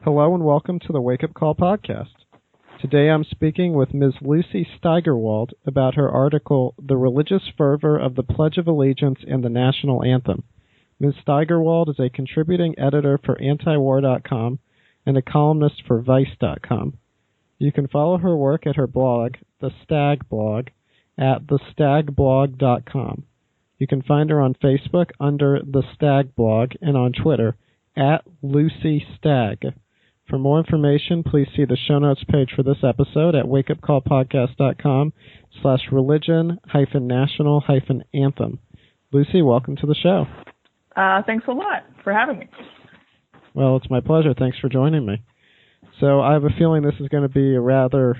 Hello and welcome to the Wake Up Call podcast. Today I'm speaking with Ms. Lucy Steigerwald about her article, The Religious Fervor of the Pledge of Allegiance and the National Anthem. Ms. Steigerwald is a contributing editor for antiwar.com and a columnist for vice.com. You can follow her work at her blog, The Stag Blog, at thestagblog.com. You can find her on Facebook under The Stag Blog and on Twitter at Lucy Stag. For more information, please see the show notes page for this episode at wakeupcallpodcast.com/religion-national-anthem. Lucy, welcome to the show. Thanks a lot for having me. Well, it's my pleasure. Thanks for joining me. So I have a feeling this is going to be a rather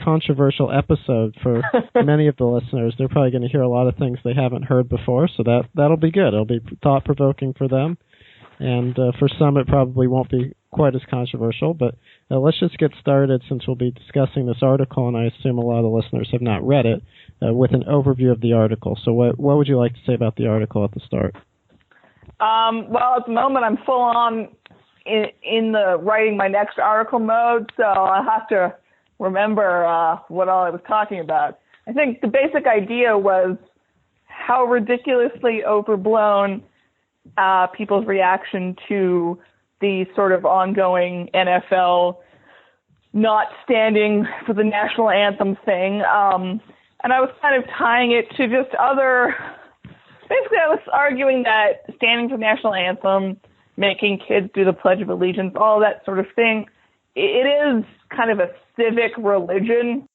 controversial episode for many of the listeners. They're probably going to hear a lot of things they haven't heard before, so that'll be good. It'll be thought-provoking for them. And for some, it probably won't be quite as controversial, but let's just get started since we'll be discussing this article, and I assume a lot of the listeners have not read it, with an overview of the article. So what would you like to say about the article at the start? Well, at the moment, I'm full on in the writing my next article mode, so I'll have to remember what all I was talking about. I think the basic idea was how ridiculously overblown people's reaction to the sort of ongoing NFL not standing for the national anthem thing. And I was kind of tying it to just other... Basically, I was arguing that standing for the national anthem, making kids do the Pledge of Allegiance, all that sort of thing, it is kind of a civic religion,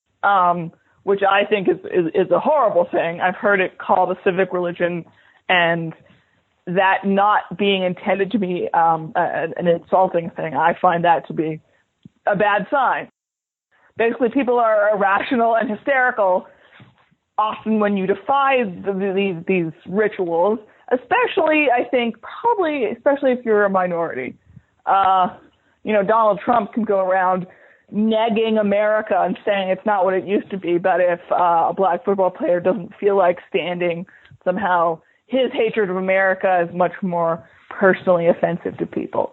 which I think is a horrible thing. I've heard it called a civic religion, and that not being intended to be an insulting thing, I find that to be a bad sign. Basically, people are irrational and hysterical often when you defy these rituals, especially, I think, especially if you're a minority. Donald Trump can go around negging America and saying it's not what it used to be, but if a black football player doesn't feel like standing, somehow his hatred of America is much more personally offensive to people.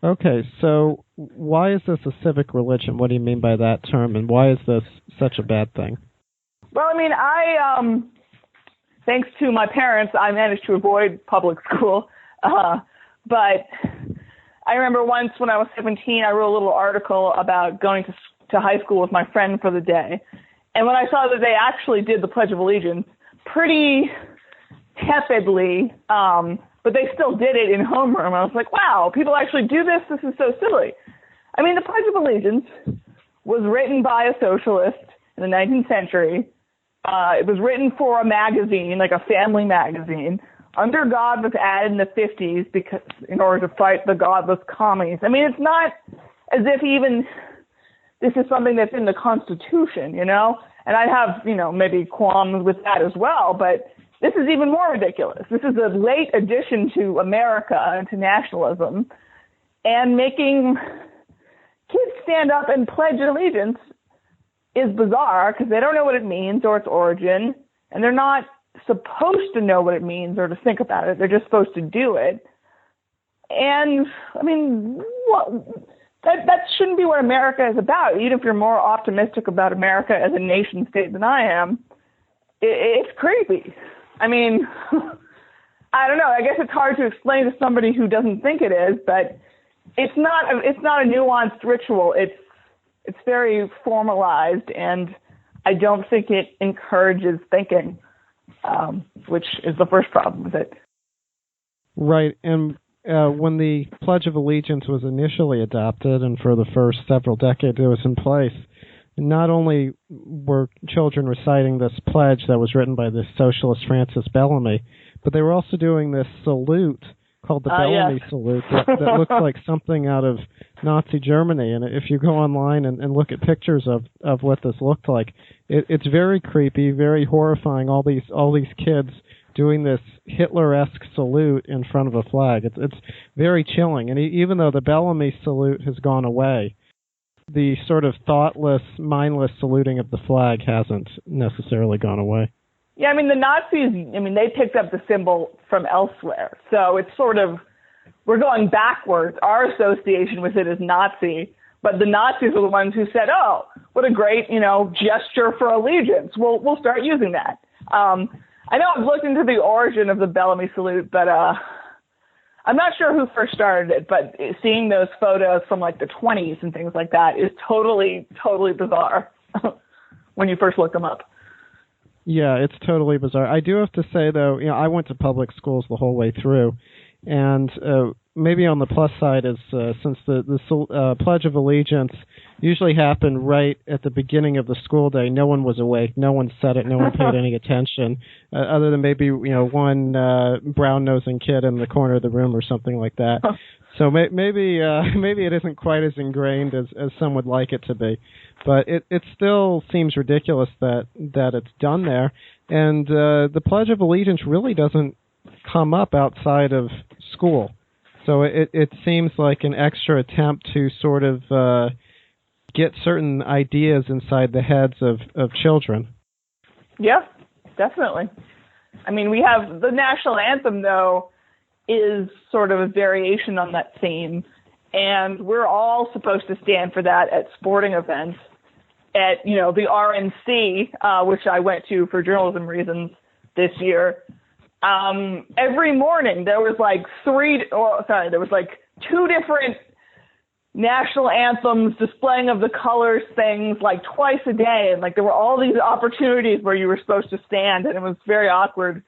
Okay, so why is this a civic religion? What do you mean by that term, and why is this such a bad thing? Well, I mean, thanks to my parents, I managed to avoid public school. But I remember once when I was 17, I wrote a little article about going to high school with my friend for the day. And when I saw that they actually did the Pledge of Allegiance pretty tepidly, but they still did it in homeroom, I was like, wow, people actually do this? This is so silly. I mean, the Pledge of Allegiance was written by a socialist in the 19th century. It was written for a magazine, like a family magazine. Under God was added in the 50s because in order to fight the godless commies. I mean, it's not as if even this is something that's in the Constitution, And I have, maybe qualms with that as well, but this is even more ridiculous. This is a late addition to America and to nationalism, and making kids stand up and pledge allegiance is bizarre because they don't know what it means or its origin, and they're not supposed to know what it means or to think about it. They're just supposed to do it. And, I mean, that shouldn't be what America is about. Even if you're more optimistic about America as a nation state than I am, it's creepy. I mean, I don't know. I guess it's hard to explain to somebody who doesn't think it is, but it's not a nuanced ritual. It's very formalized, and I don't think it encourages thinking, which is the first problem with it. Right, and when the Pledge of Allegiance was initially adopted, and for the first several decades it was in place, not only were children reciting this pledge that was written by the socialist Francis Bellamy, but they were also doing this salute called the Bellamy salute that looks like something out of Nazi Germany. And if you go online and look at pictures of what this looked like, it's very creepy, very horrifying. All these kids doing this Hitler-esque salute in front of a flag. It's very chilling. And even though the Bellamy salute has gone away, the sort of thoughtless, mindless saluting of the flag hasn't necessarily gone away. Yeah, I mean, the Nazis, they picked up the symbol from elsewhere. So it's sort of we're going backwards. Our association with it is Nazi, but the Nazis are the ones who said, oh, what a great, gesture for allegiance. We'll start using that. I know I've looked into the origin of the Bellamy salute, but I'm not sure who first started it, but seeing those photos from like the 20s and things like that is totally, totally bizarre when you first look them up. Yeah, it's totally bizarre. I do have to say, though, I went to public schools the whole way through, and maybe on the plus side is since the Pledge of Allegiance usually happened right at the beginning of the school day, no one was awake, no one said it, no one paid any attention, other than maybe one brown-nosing kid in the corner of the room or something like that. So maybe it isn't quite as ingrained as some would like it to be, but it still seems ridiculous that it's done there, and the Pledge of Allegiance really doesn't come up outside of school. So it seems like an extra attempt to sort of get certain ideas inside the heads of children. Yeah, definitely. I mean, we have the National Anthem, though, is sort of a variation on that theme, and we're all supposed to stand for that at sporting events. At, the RNC, which I went to for journalism reasons this year, every morning there was two different national anthems, displaying of the colors things, like twice a day. And there were all these opportunities where you were supposed to stand, and it was very awkward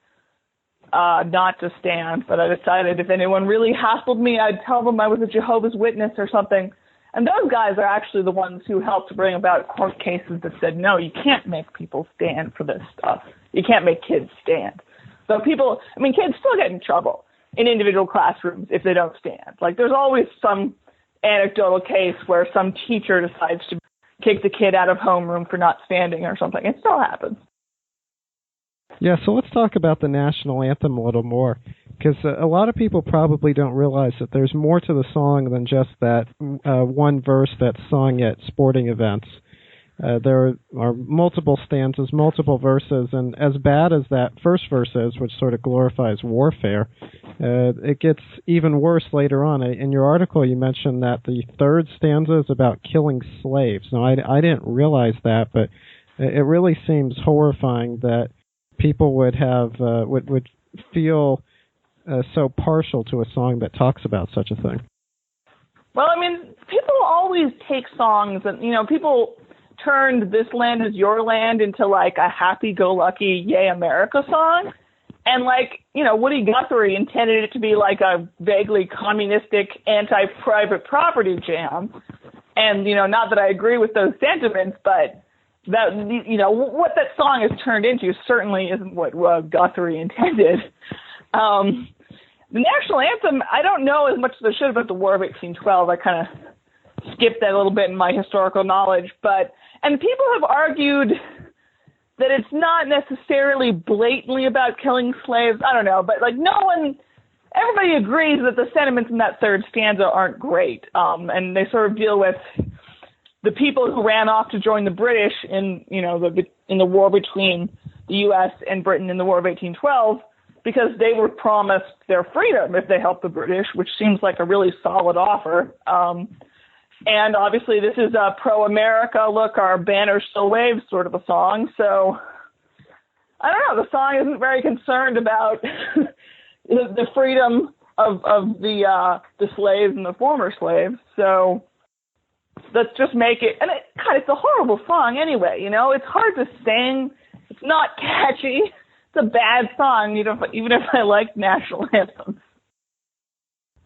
not to stand. But I decided if anyone really hassled me, I'd tell them I was a Jehovah's Witness or something. And those guys are actually the ones who helped bring about court cases that said, no, you can't make people stand for this stuff. You can't make kids stand. So kids still get in trouble in individual classrooms if they don't stand. There's always some anecdotal case where some teacher decides to kick the kid out of homeroom for not standing or something. It still happens. Yeah, so let's talk about the National Anthem a little more, because a lot of people probably don't realize that there's more to the song than just that one verse that's sung at sporting events. There are multiple stanzas, multiple verses, and as bad as that first verse is, which sort of glorifies warfare, it gets even worse later on. In your article, you mentioned that the third stanza is about killing slaves. Now, I didn't realize that, but it really seems horrifying that people would have would feel so partial to a song that talks about such a thing. Well, people always take songs, and people turned "This Land Is Your Land" into a happy-go-lucky "Yay America" song, and Woody Guthrie intended it to be a vaguely communistic anti-private property jam, and not that I agree with those sentiments, but that what that song has turned into certainly isn't what Guthrie intended. The National Anthem, I don't know as much as I should about the War of 1812. I kind of skipped that a little bit in my historical knowledge, and people have argued that it's not necessarily blatantly about killing slaves. I don't know, but everybody agrees that the sentiments in that third stanza aren't great, and they sort of deal with the people who ran off to join the British in the war between the U.S. and Britain in the War of 1812, because they were promised their freedom if they helped the British, which seems like a really solid offer. And obviously this is a pro-America, look, our banner still waves sort of a song. So, I don't know, the song isn't very concerned about the freedom of the slaves and the former slaves. So let's just make it, and it's a horrible song anyway, it's hard to sing, it's not catchy, it's a bad song, even if I like national anthems.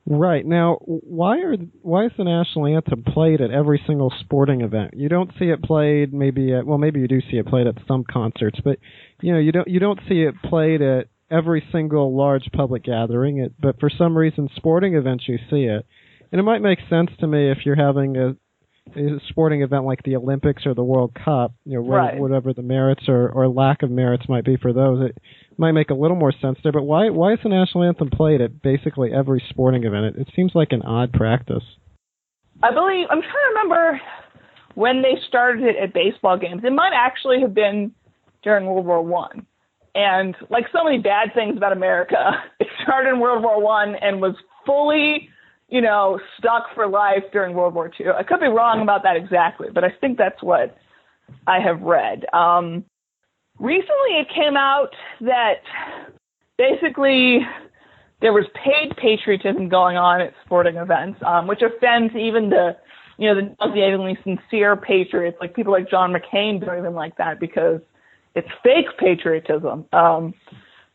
Right. Now, why is the National Anthem played at every single sporting event? You don't see it played maybe you do see it played at some concerts, but you don't see it played at every single large public gathering. But for some reason, sporting events you see it, and it might make sense to me if you're having a sporting event like the Olympics or the World Cup, right, whatever the merits or lack of merits might be for those, it might make a little more sense there. But why is the National Anthem played at basically every sporting event? It seems like an odd practice. I'm trying to remember when they started it at baseball games. It might actually have been during World War I. And like so many bad things about America, it started in World War I and was fully, stuck for life during World War II. I could be wrong about that exactly, but I think that's what I have read. Recently it came out that basically there was paid patriotism going on at sporting events, which offends even the nauseatingly sincere patriots, like people like John McCain don't even like that because it's fake patriotism. So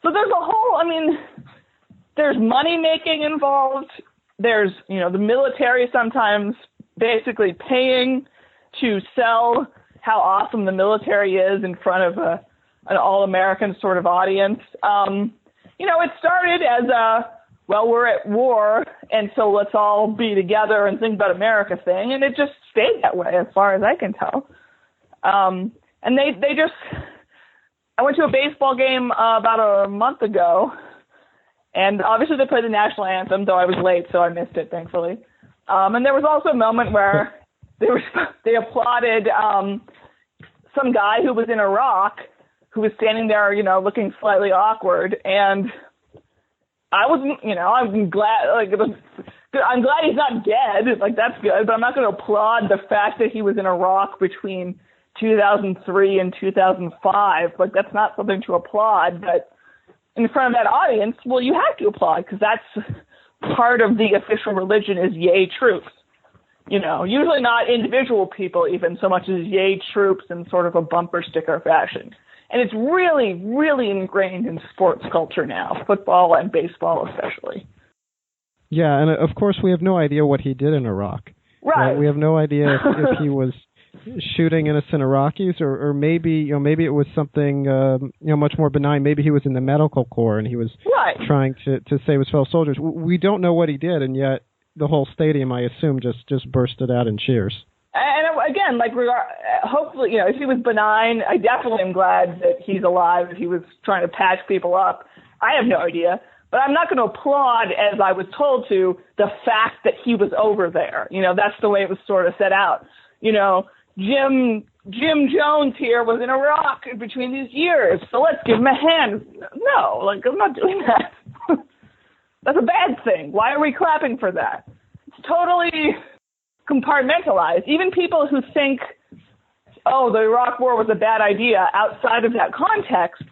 there's a whole, there's money making involved. There's, the military sometimes basically paying to sell how awesome the military is in front of an all-American sort of audience. It started as we're at war, and so let's all be together and think about America thing, and it just stayed that way as far as I can tell. And I went to a baseball game about a month ago, and obviously they played the National Anthem, though I was late, so I missed it, thankfully. And there was also a moment where they applauded some guy who was in Iraq, who was standing there, looking slightly awkward, and I wasn't, I'm glad, I'm glad he's not dead, that's good, but I'm not going to applaud the fact that he was in Iraq between 2003 and 2005. That's not something to applaud, but in front of that audience, well, you have to applaud, because that's part of the official religion is yay troops. Usually not individual people even so much as yay troops in sort of a bumper sticker fashion. And it's really, really ingrained in sports culture now, football and baseball especially. Yeah, and of course we have no idea what he did in Iraq. Right. We have no idea if he was shooting innocent Iraqis, or maybe it was something much more benign. Maybe he was in the medical corps and he was trying to save his fellow soldiers. We don't know what he did, and yet the whole stadium, I assume, just bursted out in cheers. And again, hopefully, if he was benign, I definitely am glad that he's alive. If he was trying to patch people up, I have no idea. But I'm not going to applaud, as I was told to, the fact that he was over there. That's the way it was sort of set out. Jim Jones here was in Iraq in between these years, so let's give him a hand. No, I'm not doing that. That's a bad thing. Why are we clapping for that? It's totally compartmentalized. Even people who think, the Iraq War was a bad idea outside of that context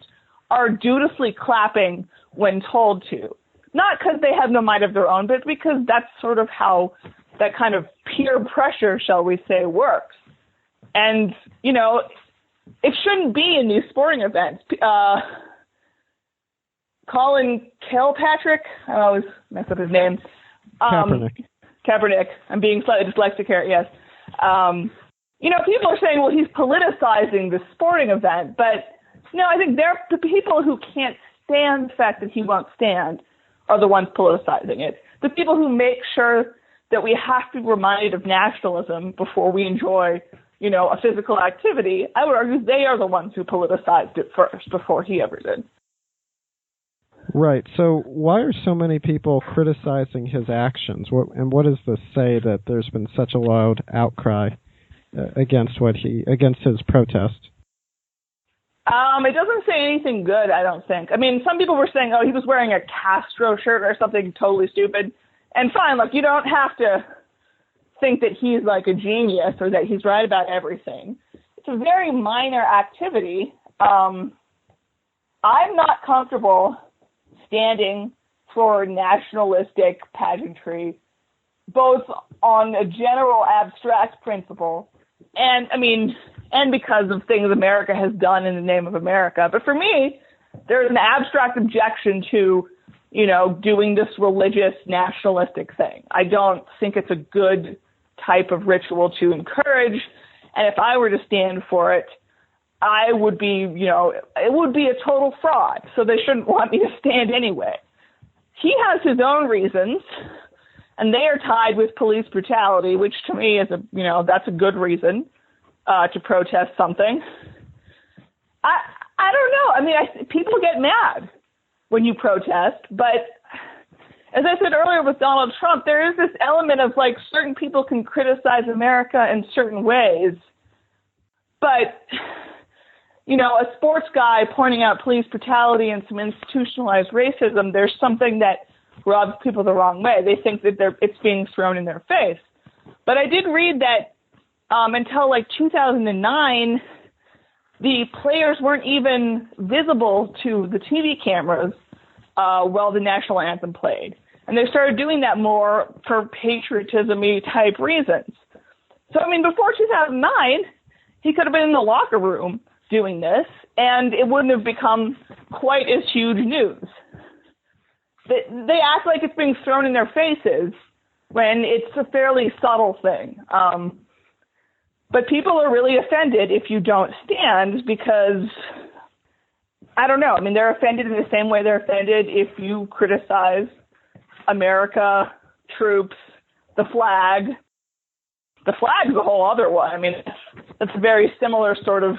are dutifully clapping when told to. Not because they have no mind of their own, but because that's sort of how that kind of peer pressure, shall we say, works. And, it shouldn't be in these sporting events. Colin Kilpatrick, I always mess up his name. Kaepernick. I'm being slightly dyslexic here, yes. People are saying, well, he's politicizing the sporting event. But, no, I think the people who can't stand the fact that he won't stand are the ones politicizing it. The people who make sure that we have to be reminded of nationalism before we enjoy, a physical activity, I would argue they are the ones who politicized it first before he ever did. Right. So why are so many people criticizing his actions? What does this say that there's been such a loud outcry against his protest? It doesn't say anything good, I don't think. Some people were saying, he was wearing a Castro shirt or something totally stupid. And fine, you don't have to think that he's a genius or that he's right about everything. It's a very minor activity. I'm not comfortable standing for nationalistic pageantry, both on a general abstract principle and because of things America has done in the name of America. But for me, there's an abstract objection to, doing this religious nationalistic thing. I don't think it's a good type of ritual to encourage. And if I were to stand for it, I would be, it would be a total fraud. So they shouldn't want me to stand anyway. He has his own reasons, and they are tied with police brutality, which to me is that's a good reason to protest something. I don't know. People get mad when you protest, but as I said earlier with Donald Trump, there is this element of certain people can criticize America in certain ways, but a sports guy pointing out police brutality and some institutionalized racism, there's something that rubs people the wrong way. They think that it's being thrown in their face. But I did read that until like 2009, the players weren't even visible to the TV cameras while the national anthem played. And they started doing that more for patriotism-y type reasons. So, I mean, before 2009, he could have been in the locker room doing this, and it wouldn't have become quite as huge news. They act like it's being thrown in their faces when it's a fairly subtle thing. But people are really offended if you don't stand because, I don't know, I mean, they're offended in the same way they're offended if you criticize America, troops, the flag. The flag's a whole other one. I mean, it's a very similar sort of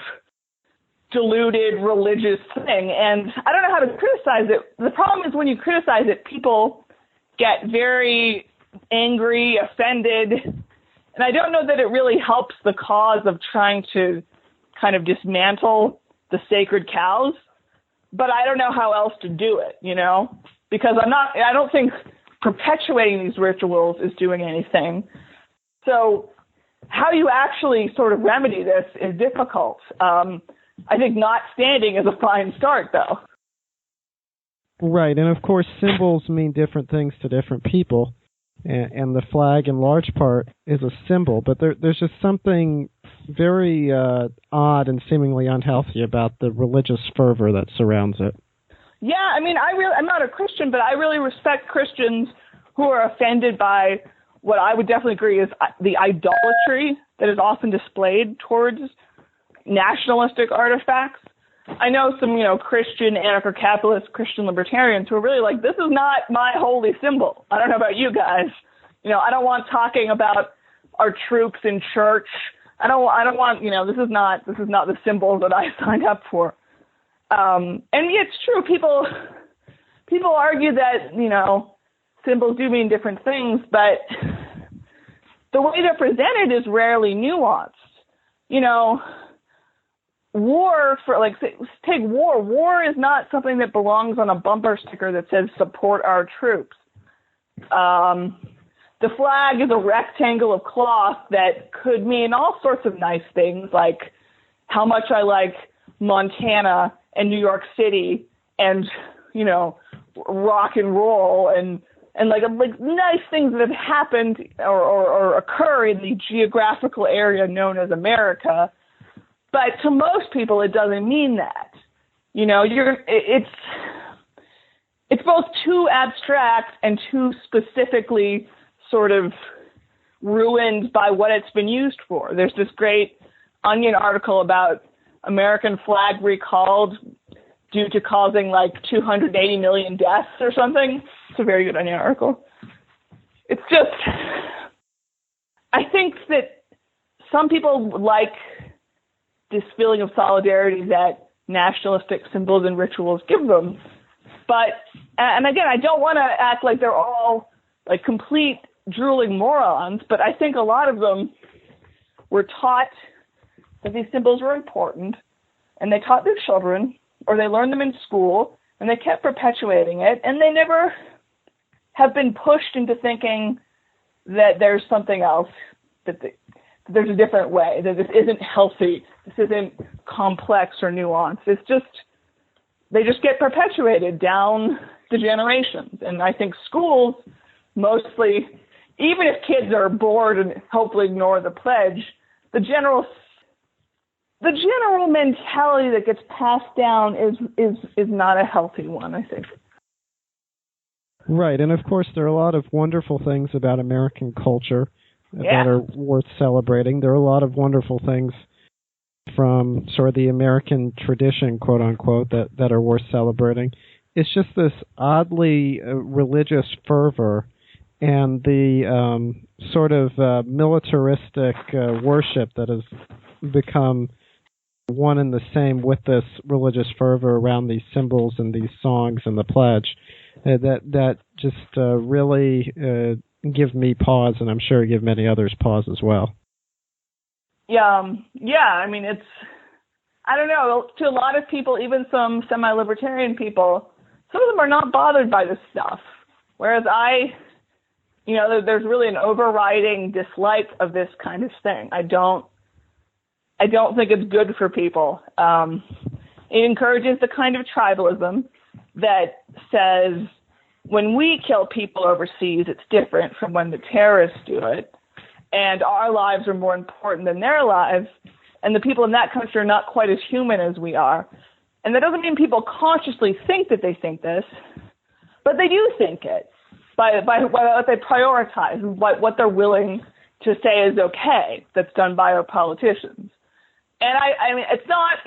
diluted religious thing. And I don't know how to criticize it. The problem is when you criticize it, people get very angry, offended. And I don't know that it really helps the cause of trying to kind of dismantle the sacred cows. But I don't know how else to do it, you know, because I don't think perpetuating these rituals is doing anything. So how you actually sort of remedy this is difficult. I think not standing is a fine start, though. Right, and of course symbols mean different things to different people, and the flag in large part is a symbol, but there's just something very odd and seemingly unhealthy about the religious fervor that surrounds it. Yeah, I mean, I'm not a Christian, but I really respect Christians who are offended by what I would definitely agree is the idolatry that is often displayed towards nationalistic artifacts. I know some, Christian anarcho-capitalist, Christian libertarians who are really like, this is not my holy symbol. I don't know about you guys. I don't want talking about our troops in church. I don't want, this is not the symbol that I signed up for. And it's true. People argue that, symbols do mean different things, but the way they're presented is rarely nuanced. War, take war. War is not something that belongs on a bumper sticker that says support our troops. The flag is a rectangle of cloth that could mean all sorts of nice things, like how much I like Montana and New York City and, rock and roll and like nice things that have happened or occur in the geographical area known as America. But to most people, it doesn't mean that. It's both too abstract and too specifically sort of ruined by what it's been used for. There's this great Onion article about American flag recalled due to causing like 280 million deaths or something. It's a very good Onion article. It's just, I think that some people like this feeling of solidarity that nationalistic symbols and rituals give them. But, and again, I don't want to act like they're all like complete drooling morons, but I think a lot of them were taught that these symbols were important, and they taught their children, or they learned them in school, and they kept perpetuating it, and they never have been pushed into thinking that there's something else, that there's a different way, that this isn't healthy, this isn't complex or nuanced. It's just, they just get perpetuated down the generations. And I think schools mostly, even if kids are bored and hopefully ignore the pledge, the general mentality that gets passed down is not a healthy one, I think. Right, and of course there are a lot of wonderful things about American culture that are worth celebrating. There are a lot of wonderful things from sort of the American tradition, quote unquote, that are worth celebrating. It's just this oddly religious fervor and the sort of militaristic worship that has become one and the same with this religious fervor around these symbols and these songs and the pledge that just really give me pause, and I'm sure give many others pause as well. Yeah. I mean, it's, I don't know, to a lot of people, even some semi-libertarian people, some of them are not bothered by this stuff. Whereas there's really an overriding dislike of this kind of thing. I don't think it's good for people. It encourages the kind of tribalism that says when we kill people overseas, it's different from when the terrorists do it, and our lives are more important than their lives, and the people in that country are not quite as human as we are. And that doesn't mean people consciously think that they think this, but they do think it by what they prioritize, what they're willing to say is okay that's done by our politicians. And I mean, it's not,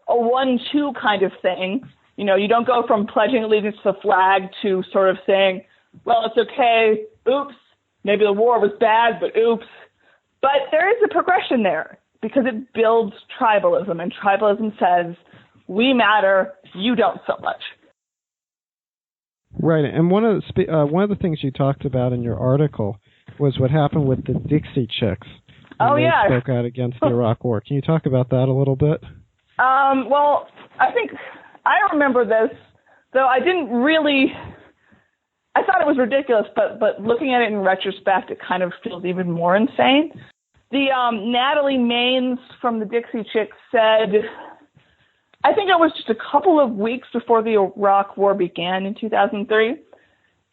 a 1-2 kind of thing. You don't go from pledging allegiance to the flag to sort of saying, well, it's okay, oops, maybe the war was bad, but oops. But there is a progression there because it builds tribalism, and tribalism says, we matter, you don't so much. Right, and one of the things you talked about in your article was what happened with the Dixie Chicks. Oh, yeah. They spoke out against the Iraq War. Can you talk about that a little bit? Well, I think I remember this, though I didn't really. I thought it was ridiculous, but looking at it in retrospect, it kind of feels even more insane. The Natalie Maines from the Dixie Chicks said, I think it was just a couple of weeks before the Iraq War began in 2003,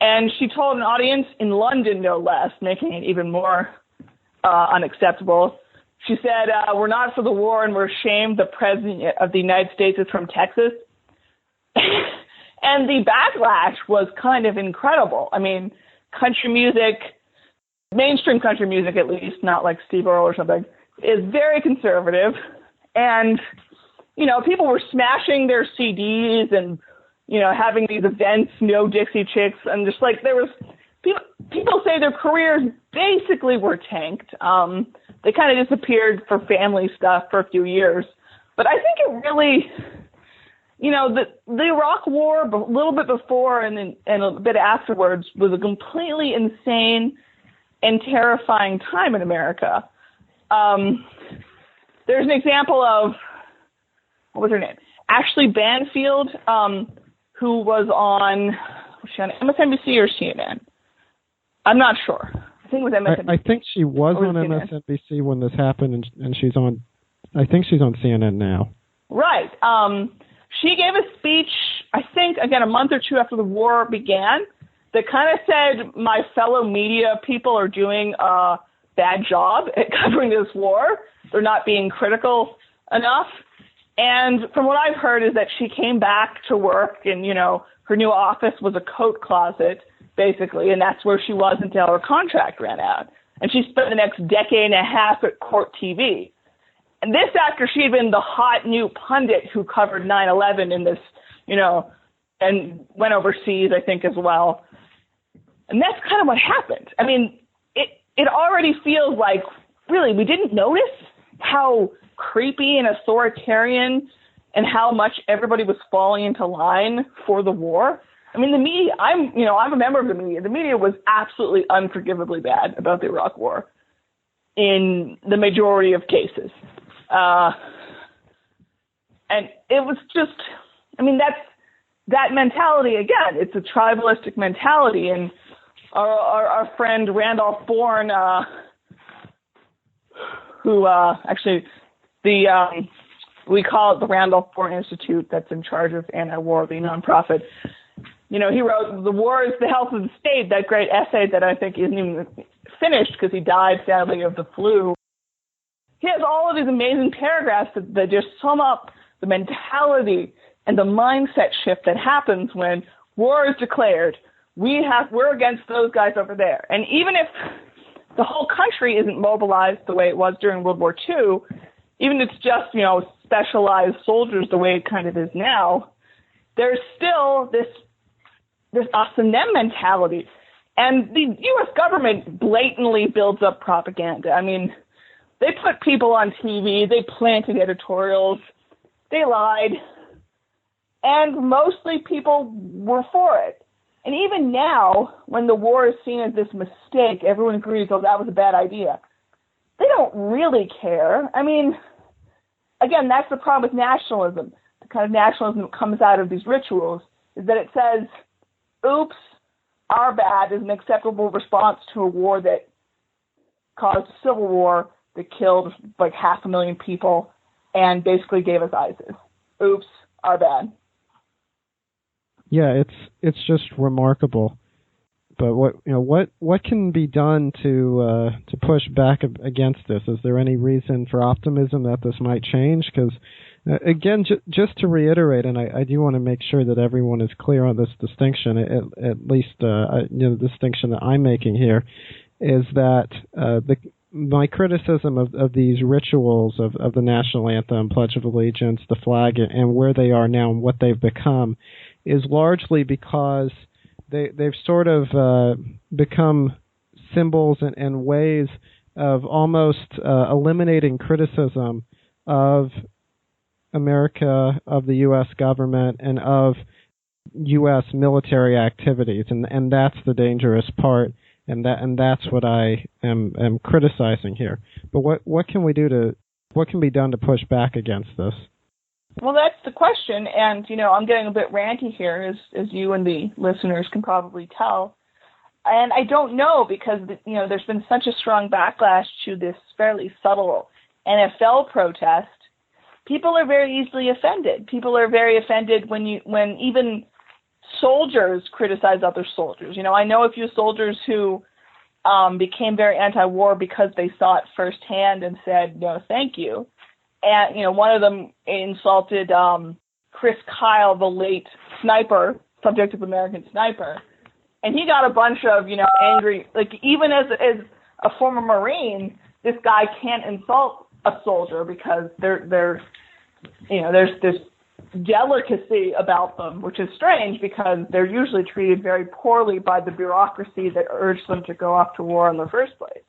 and she told an audience in London, no less, making it even more unacceptable. She said, we're not for the war and we're ashamed the President of the United States is from Texas. And the backlash was kind of incredible. I mean, country music, mainstream country music at least, not like Steve Earle or something, is very conservative. And, people were smashing their CDs and, having these events, no Dixie Chicks, and just like there was people say their careers basically were tanked. They kind of disappeared for family stuff for a few years. But I think it really, the Iraq War, a little bit before and a bit afterwards, was a completely insane and terrifying time in America. There's an example of, what was her name? Ashley Banfield, who was on MSNBC or CNN? I'm not sure. I think it was MSNBC. I think she was on MSNBC when this happened, and she's on. I think she's on CNN now. Right. She gave a speech, I think, again, a month or two after the war began, that kind of said my fellow media people are doing a bad job at covering this war. They're not being critical enough. And from what I've heard is that she came back to work and, her new office was a coat closet, basically, and that's where she was until her contract ran out. And she spent the next decade and a half at Court TV. And this after she had been the hot new pundit who covered 9/11 in this, and went overseas, I think, as well. And that's kind of what happened. I mean, it already feels like, really, we didn't notice how creepy and authoritarian and how much everybody was falling into line for the war. I mean, the media, I'm a member of the media. The media was absolutely unforgivably bad about the Iraq War in the majority of cases. And it was just, that mentality, again, it's a tribalistic mentality. And our friend Randolph Bourne, who actually we call it the Randolph Bourne Institute that's in charge of anti-war, the nonprofit. He wrote "The War is the Health of the State," that great essay that I think isn't even finished because he died, sadly, of the flu. He has all of these amazing paragraphs that just sum up the mentality and the mindset shift that happens when war is declared. We're against those guys over there. And even if the whole country isn't mobilized the way it was during World War II, even if it's just, specialized soldiers the way it kind of is now, there's still this us and them mentality. And the U.S. government blatantly builds up propaganda. I mean, they put people on TV, they planted editorials, they lied, and mostly people were for it. And even now, when the war is seen as this mistake, everyone agrees, oh, that was a bad idea. They don't really care. I mean, again, that's the problem with nationalism. The kind of nationalism that comes out of these rituals is that it says, oops, are bad is an acceptable response to a war that caused a civil war that killed like 500,000 people and basically gave us ISIS. Oops, are bad. Yeah, it's just remarkable. But what can be done to push back against this? Is there any reason for optimism that this might change? Because again, just to reiterate, and I do want to make sure that everyone is clear on this distinction, at least the distinction that I'm making here, is that my criticism of these rituals of the National Anthem, Pledge of Allegiance, the flag, and where they are now and what they've become is largely because they've sort of become symbols and ways of almost eliminating criticism of America, of the U.S. government, and of U.S. military activities, and that's the dangerous part, and that's what I am criticizing here. But what can we do what can be done to push back against this? Well, that's the question, and, I'm getting a bit ranty here, as you and the listeners can probably tell. And I don't know, because, there's been such a strong backlash to this fairly subtle NFL protest. People are very easily offended. People are very offended when even soldiers criticize other soldiers. I know a few soldiers who became very anti-war because they saw it firsthand and said, no, thank you. And, one of them insulted Chris Kyle, the late sniper, subject of American Sniper. And he got a bunch of, angry, like even as a former Marine, this guy can't insult a soldier because there's this delicacy about them, which is strange because they're usually treated very poorly by the bureaucracy that urged them to go off to war in the first place.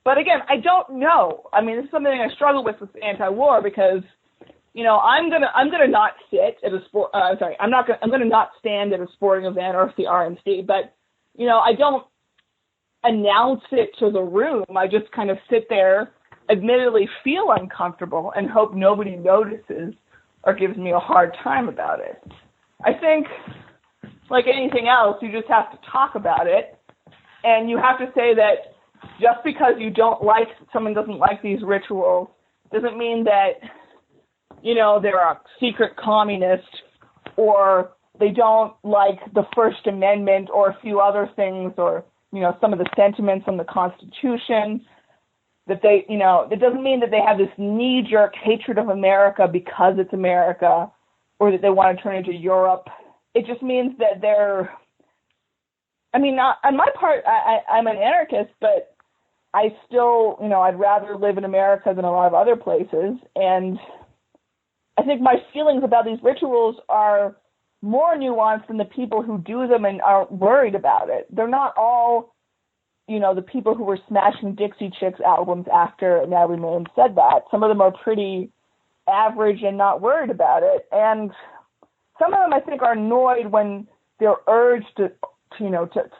But again, I don't know. I mean, this is something I struggle with anti-war because, I'm gonna not sit at a sport. I'm gonna not stand at a sporting event or at the RNC. But, I don't announce it to the room. I just kind of sit there, admittedly feel uncomfortable, and hope nobody notices or gives me a hard time about it. I think, like anything else, you just have to talk about it, and you have to say that just because someone doesn't like these rituals doesn't mean that, they're a secret communist or they don't like the First Amendment or a few other things or, some of the sentiments on the Constitution. That it doesn't mean that they have this knee-jerk hatred of America because it's America or that they want to turn into Europe. It just means that on my part, I'm an anarchist, but I still, I'd rather live in America than a lot of other places. And I think my feelings about these rituals are more nuanced than the people who do them and aren't worried about it. They're not all, the people who were smashing Dixie Chicks albums after Now Remain said that. Some of them are pretty average and not worried about it. And some of them, I think, are annoyed when they're urged to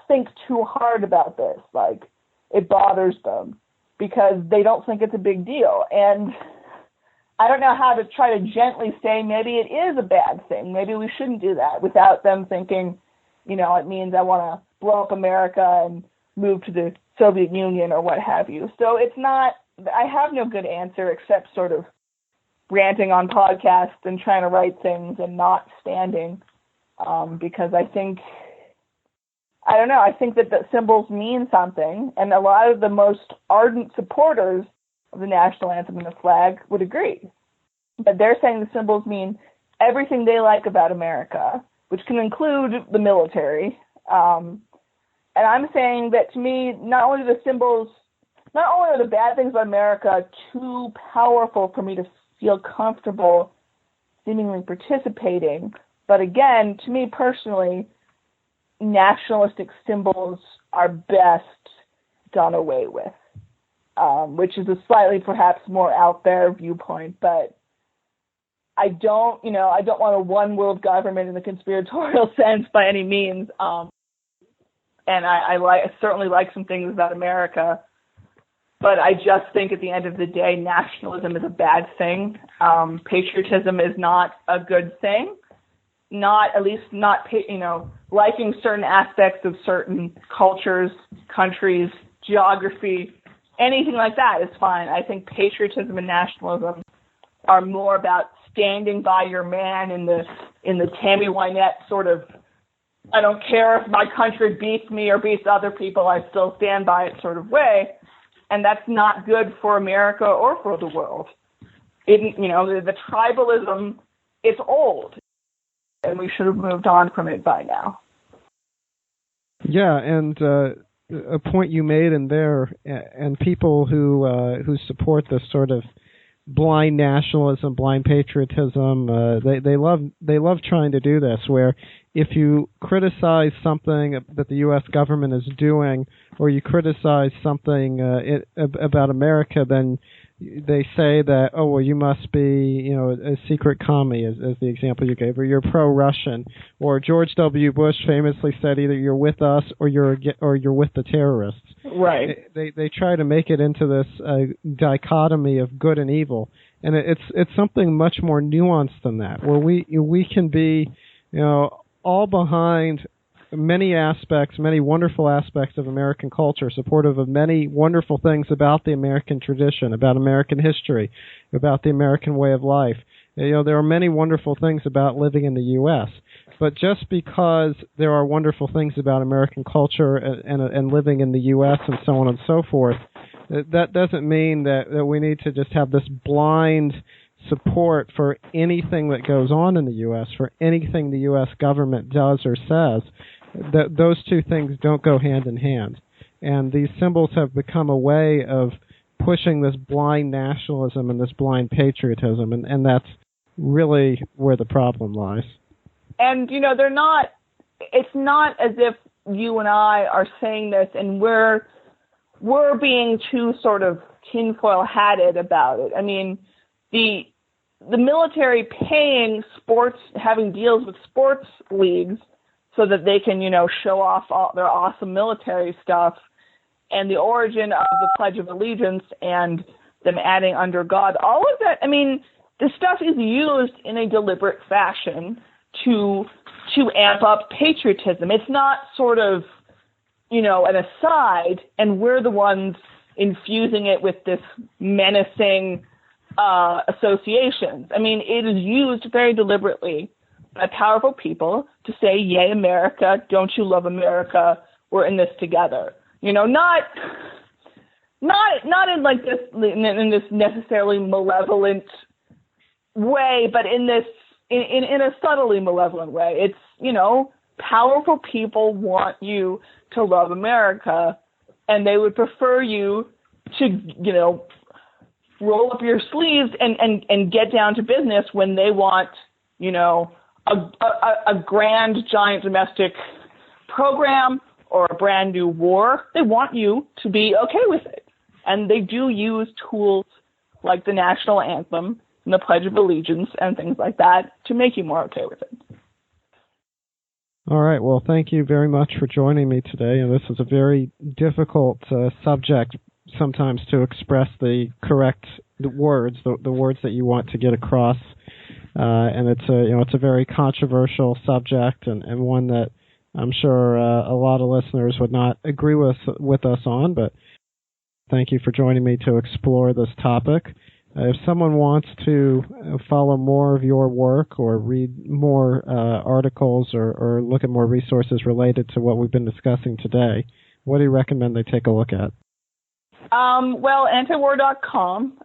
think too hard about this. Like, it bothers them because they don't think it's a big deal. And I don't know how to try to gently say maybe it is a bad thing. Maybe we shouldn't do that without them thinking, it means I want to blow up America and move to the Soviet Union or what have you. So I have no good answer except sort of ranting on podcasts and trying to write things and not standing because I think that the symbols mean something, and a lot of the most ardent supporters of the national anthem and the flag would agree. But they're saying the symbols mean everything they like about America, which can include the military. And I'm saying that, to me, not only are the bad things about America too powerful for me to feel comfortable seemingly participating, but again, to me personally, nationalistic symbols are best done away with, which is a slightly perhaps more out there viewpoint, but I don't want a one world government in the conspiratorial sense by any means. And I certainly like some things about America, but I just think at the end of the day, nationalism is a bad thing. Patriotism is not a good thing. at least not, liking certain aspects of certain cultures, countries, geography, anything like that is fine. I think patriotism and nationalism are more about standing by your man in the Tammy Wynette sort of, I don't care if my country beats me or beats other people, I still stand by it sort of way. And that's not good for America or for the world. The tribalism, it's old, and we should have moved on from it by now. Yeah, and a point you made in there, and people who support this sort of blind nationalism, blind patriotism, they love trying to do this, where if you criticize something that the U.S. government is doing, or you criticize something about America, then they say that, oh, well, you must be, a secret commie, as the example you gave, or you're pro-Russian, or George W. Bush famously said either you're with us or you're with the terrorists. Right. They try to make it into this dichotomy of good and evil, and it's something much more nuanced than that, where we can be, all behind many aspects, many wonderful aspects of American culture, supportive of many wonderful things about the American tradition, about American history, about the American way of life. There are many wonderful things about living in the U.S., but just because there are wonderful things about American culture and living in the U.S. and so on and so forth, that doesn't mean that we need to just have this blind support for anything that goes on in the U.S., for anything the U.S. government does or says. Those two things don't go hand in hand. And these symbols have become a way of pushing this blind nationalism and this blind patriotism, and that's really where the problem lies. And, it's not as if you and I are saying this and we're being too sort of tinfoil-hatted about it. I mean, the military paying sports, having deals with sports leagues so that they can, show off all their awesome military stuff, and the origin of the Pledge of Allegiance and them adding under God, all of that, the stuff is used in a deliberate fashion to amp up patriotism. It's not sort of, an aside, and we're the ones infusing it with this menacing associations. It is used very deliberately by powerful people to say, "Yay, America! Don't you love America? We're in this together." Not in like this in this necessarily malevolent way, but in a subtly malevolent way. It's powerful people want you to love America, and they would prefer you to roll up your sleeves and get down to business when they want a grand giant domestic program or a brand new war. They want you to be okay with it. And they do use tools like the National Anthem and the Pledge of Allegiance and things like that to make you more okay with it. All right. Well, thank you very much for joining me today. And this is a very difficult subject sometimes to express the correct words, the words that you want to get across. And it's a very controversial subject and one that I'm sure a lot of listeners would not agree with us on, but thank you for joining me to explore this topic. If someone wants to follow more of your work or read more articles or look at more resources related to what we've been discussing today, what do you recommend they take a look at? Well, antiwar.com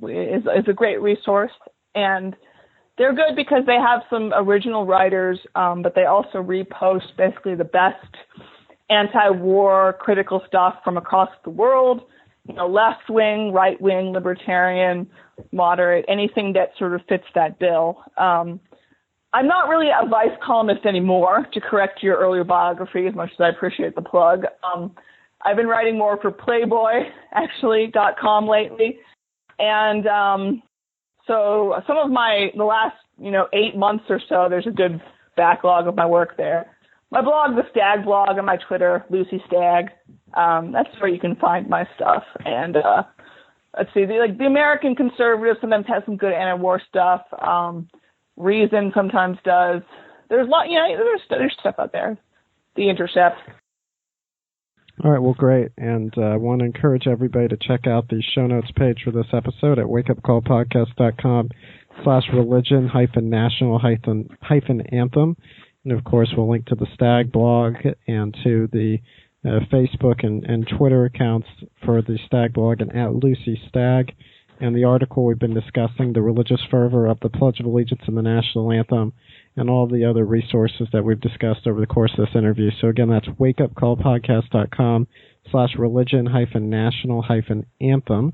is a great resource, and they're good because they have some original writers, but they also repost basically the best anti-war critical stuff from across the world, left-wing, right-wing, libertarian, moderate, anything that sort of fits that bill. I'm not really a Vice columnist anymore, to correct your earlier biography, as much as I appreciate the plug. I've been writing more for Playboy, actually, .com lately. And so some of the last, 8 months or so, there's a good backlog of my work there. My blog, the Stag blog, and my Twitter, Lucy Stag. That's where you can find my stuff. And let's see, the American Conservative sometimes has some good anti-war stuff. Reason sometimes does. there's a lot, there's stuff out there. The Intercept. All right, well, great. And I want to encourage everybody to check out the show notes page for this episode at wakeupcallpodcast.com/religion-national-anthem. And, of course, we'll link to the Stag blog and to the Facebook and Twitter accounts for the Stag blog and at Lucy Stag. And the article we've been discussing, The Religious Fervor of the Pledge of Allegiance and the National Anthem, and all the other resources that we've discussed over the course of this interview. So again, that's wakeupcallpodcast.com/religion-national-anthem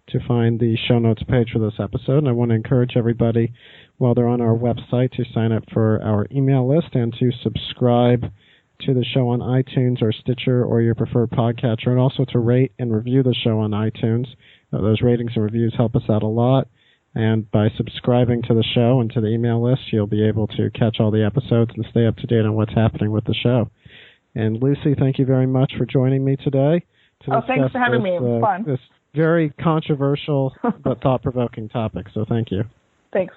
to find the show notes page for this episode. And I want to encourage everybody, while they're on our website, to sign up for our email list and to subscribe to the show on iTunes or Stitcher or your preferred podcatcher, and also to rate and review the show on iTunes. Those ratings and reviews help us out a lot. And by subscribing to the show and to the email list, you'll be able to catch all the episodes and stay up to date on what's happening with the show. And Lucy, thank you very much for joining me today. Thanks for having me. It was fun. This very controversial but thought-provoking topic, so thank you. Thanks.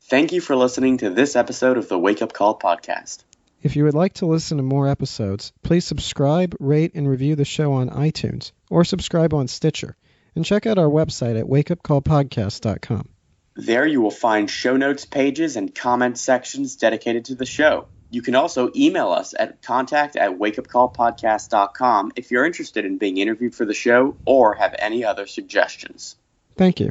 Thank you for listening to this episode of the Wake Up Call podcast. If you would like to listen to more episodes, please subscribe, rate, and review the show on iTunes, or subscribe on Stitcher. And check out our website at wakeupcallpodcast.com. There you will find show notes pages and comment sections dedicated to the show. You can also email us at contact@wakeupcallpodcast.com if you're interested in being interviewed for the show or have any other suggestions. Thank you.